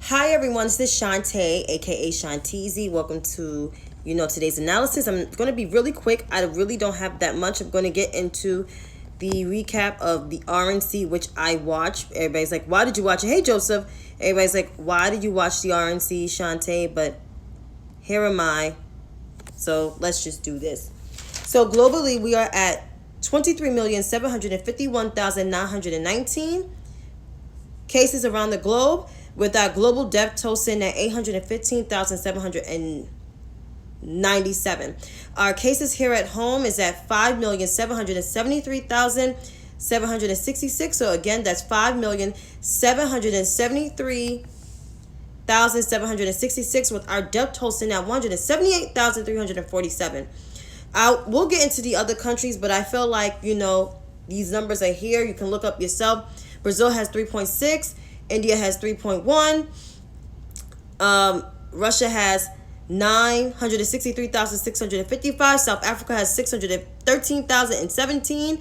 Hi everyone, this is Chantay, aka Shanteezy. Welcome to today's analysis. I'm going to be really quick. I really don't have that much. I'm going to get into the recap of the RNC, which I watched. Everybody's like, why did you watch it? Hey Joseph. Everybody's like, why did you watch the RNC, Chantay? But here am I. So let's just do this. So globally, we are at 23,751,919 cases around the globe, with our global death toll sitting at 815,797. Our cases here at home is at 5,773,766. So again, that's 5,773,766, with our death toll sitting at 178,347. We'll get into the other countries, but I feel like, these numbers are here. You can look up yourself. Brazil has 3.6. India has 3.1. Russia has 963,655. South Africa has 613,017.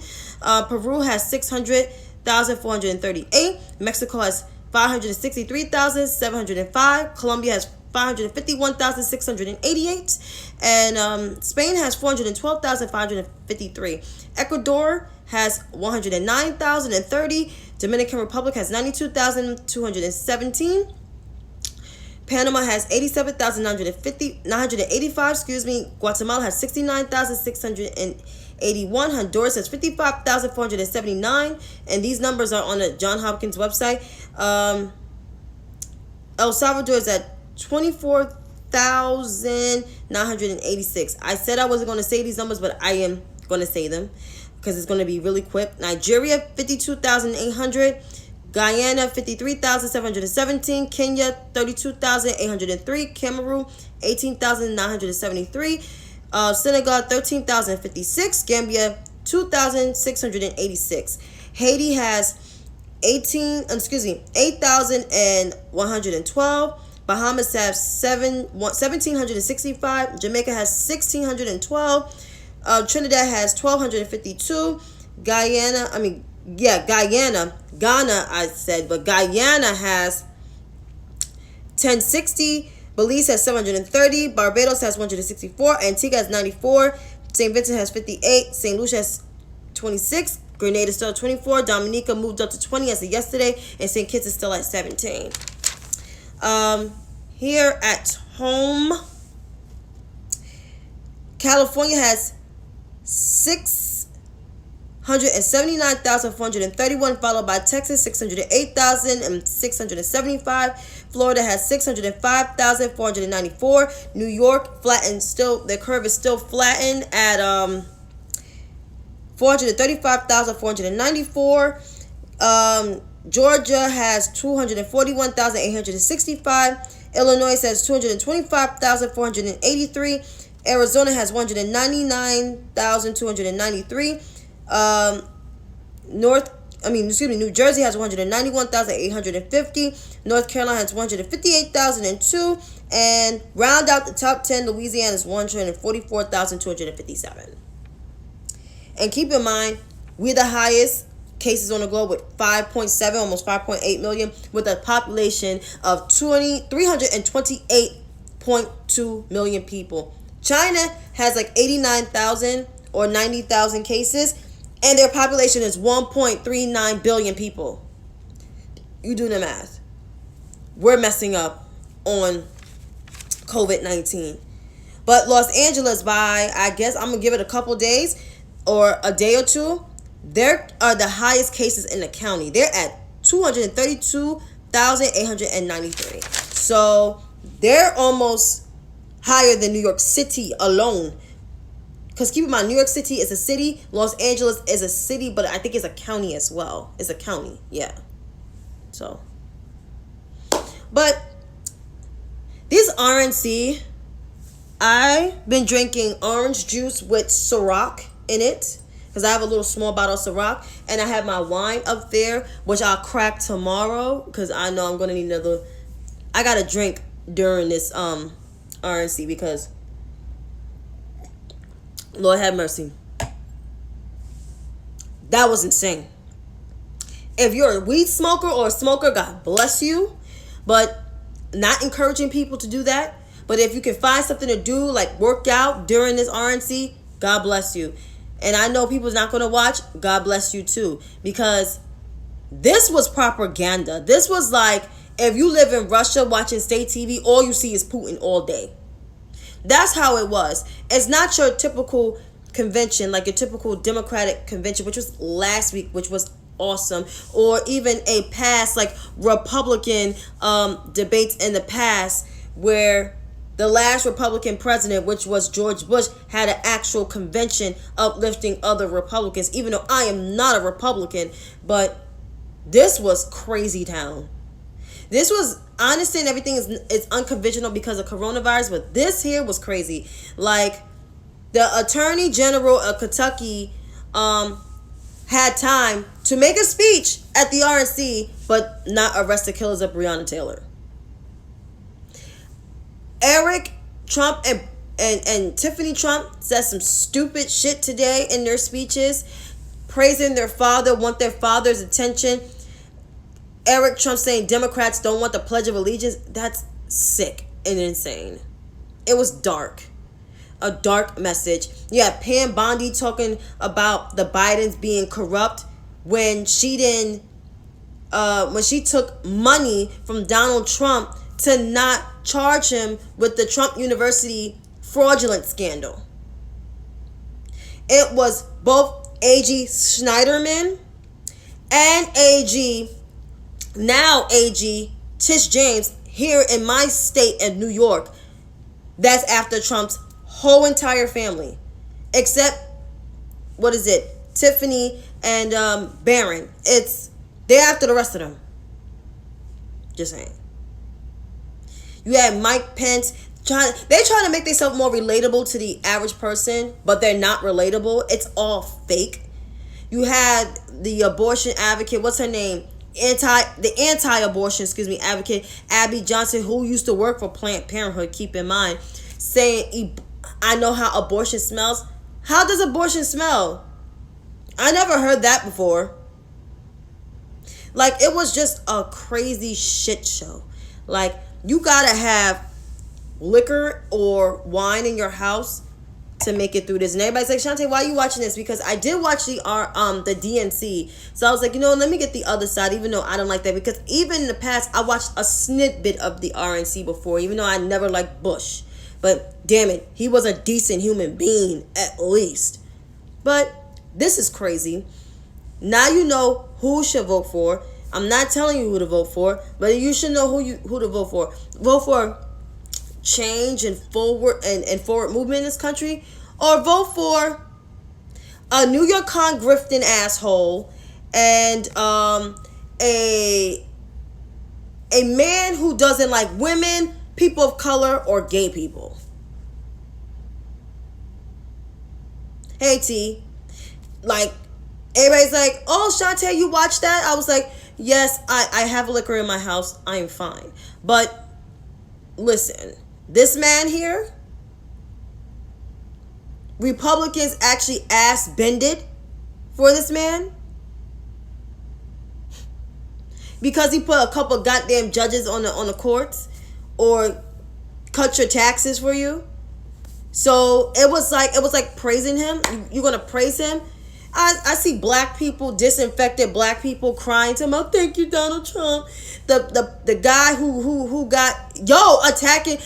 Peru has 600,438. Mexico has 563,705. Colombia has 551,688. And Spain has 412,553. Ecuador has 109,030. Dominican Republic has 92,217. Panama has 87,985. Guatemala has 69,681. Honduras has 55,479. And these numbers are on the Johns Hopkins website. El Salvador is at 24,986. I said I wasn't going to say these numbers, but I am going to say them because it's going to be really quick. Nigeria, 52,800. Guyana, 53,717. Kenya, 32,803. Cameroon, 18,973. Senegal, 13,056. Gambia, 2,686. Haiti has 8,112. Bahamas has 1,765. Jamaica has 1,612. Trinidad has 1,252. Ghana, I said, but Guyana has 1,060. Belize has 730. Barbados has 164. Antigua has 94. St. Vincent has 58. St. Lucia has 26. Grenada is still at 24. Dominica moved up to 20 as of yesterday. And St. Kitts is still at 17. Here at home, California has 679,431, followed by Texas, 608,675. Florida has 605,494. New York flattened still. The curve is still flattened at 435,494. Georgia has 241,865. Illinois has 225,483. Arizona has 199,293. New Jersey has 191,850. North Carolina has 158,002. And round out the top 10, Louisiana is 144,257. And keep in mind, we're the highest cases on the globe with 5.7, almost 5.8 million, with a population of 328.2 million people. China has like 89,000 or 90,000 cases, and their population is 1.39 billion people. You do the math. We're messing up on COVID-19. But Los Angeles, I guess I'm going to give it a couple days or a day or two, there are the highest cases in the county. They're at 232,893. So they're almost higher than New York City alone. Because keep in mind, New York City is a city. Los Angeles is a city, but I think it's a county as well. It's a county, yeah. So, but this RNC, I've been drinking orange juice with Ciroc in it, because I have a little small bottle of Ciroc, and I have my wine up there, which I'll crack tomorrow, because I know I'm going to need another. I got to drink during this RNC, because Lord have mercy, that was insane. If you're a weed smoker or a smoker, God bless you, but not encouraging people to do that. But if you can find something to do, like work out during this RNC, God bless you. And I know people's not going to watch. God bless you too. Because this was propaganda. This was like, if you live in Russia watching state TV, all you see is Putin all day. That's how it was. It's not your typical convention, like your typical Democratic convention, which was last week, which was awesome, or even a past like Republican debates in the past where the last Republican president, which was George Bush, had an actual convention uplifting other Republicans, even though I am not a Republican. But this was crazy town. This was, I understand everything is unconventional because of coronavirus, but this here was crazy. Like, the Attorney General of Kentucky had time to make a speech at the RNC, but not arrest the killers of Breonna Taylor. Eric Trump and Tiffany Trump said some stupid shit today in their speeches, praising their father, want their father's attention. Eric Trump saying Democrats don't want the Pledge of Allegiance. That's sick and insane. It was dark. A dark message. You had Pam Bondi talking about the Bidens being corrupt when she didn't, when she took money from Donald Trump to not charge him with the Trump University fraudulent scandal. It was both A.G. Schneiderman and A.G. Tish James here in my state of New York. That's after Trump's whole entire family, except Tiffany and Barron. They're after the rest of them. Just saying. You had Mike Pence they trying to make themselves more relatable to the average person, but they're not relatable. It's all fake. You had the abortion advocate, what's her name? Anti-abortion, advocate Abby Johnson, who used to work for Planned Parenthood, keep in mind, saying, I know how abortion smells. How does abortion smell? I never heard that before. Like, it was just a crazy shit show. Like, you gotta have liquor or wine in your house to make it through this. And everybody's like, Chantay, why are you watching this? Because I did watch the DNC. So I was like, let me get the other side, even though I don't like that. Because even in the past, I watched a snippet of the RNC before, even though I never liked Bush. But damn it, he was a decent human being, at least. But this is crazy. Now you know who should vote for. I'm not telling you who to vote for, but you should know who to vote for. Vote for change and forward movement in this country, or vote for a New York con grifting asshole and a man who doesn't like women, people of color, or gay people. Hey T, like, everybody's like, oh Chantay, you watched that? I was like, yes, I have liquor in my house. I am fine. But listen, this man here, Republicans actually ass bended for this man because he put a couple goddamn judges on the courts or cut your taxes for you. So it was like praising him. You're gonna praise him. I see black people, disinfected black people crying to him, oh, thank you, Donald Trump. The guy who got attacking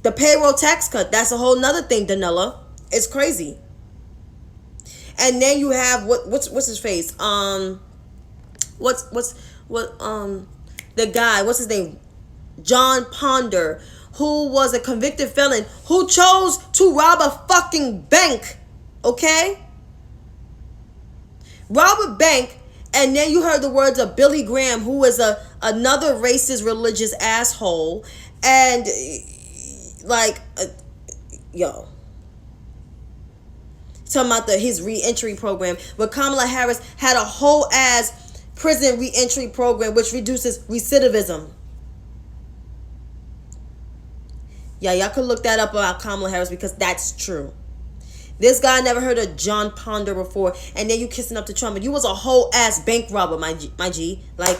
the payroll tax cut. That's a whole nother thing, Danella. It's crazy. And then you have what's his face? The guy, what's his name? John Ponder, who was a convicted felon who chose to rob a fucking bank. Okay? Rob a bank, and then you heard the words of Billy Graham, who is another racist religious asshole, and talking about his re-entry program, where Kamala Harris had a whole ass prison re-entry program which reduces recidivism. Yeah, y'all could look that up about Kamala Harris because that's true. This guy never heard of John Ponder before, and then you kissing up to Trump, and you was a whole ass bank robber, my G. Like,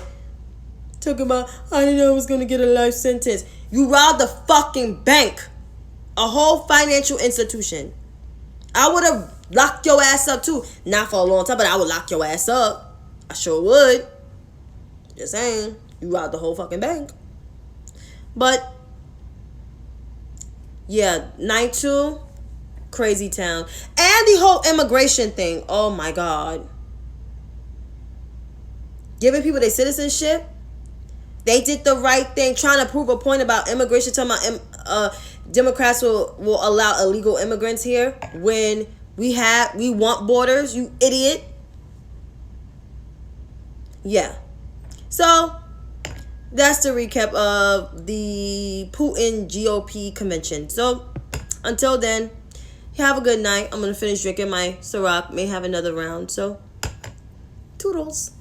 Talking about, I didn't know I was going to get a life sentence. You robbed a fucking bank. A whole financial institution. I would have locked your ass up too. Not for a long time, but I would lock your ass up. I sure would. Just saying. You robbed the whole fucking bank. But, yeah, night 2, crazy town. And the whole immigration thing. Oh my God. Giving people their citizenship. They did the right thing, trying to prove a point about immigration, talking about Democrats will allow illegal immigrants here when we want borders, you idiot. Yeah. So, that's the recap of the Putin GOP convention. So, until then, have a good night. I'm going to finish drinking my Ciroc. May have another round. So, toodles.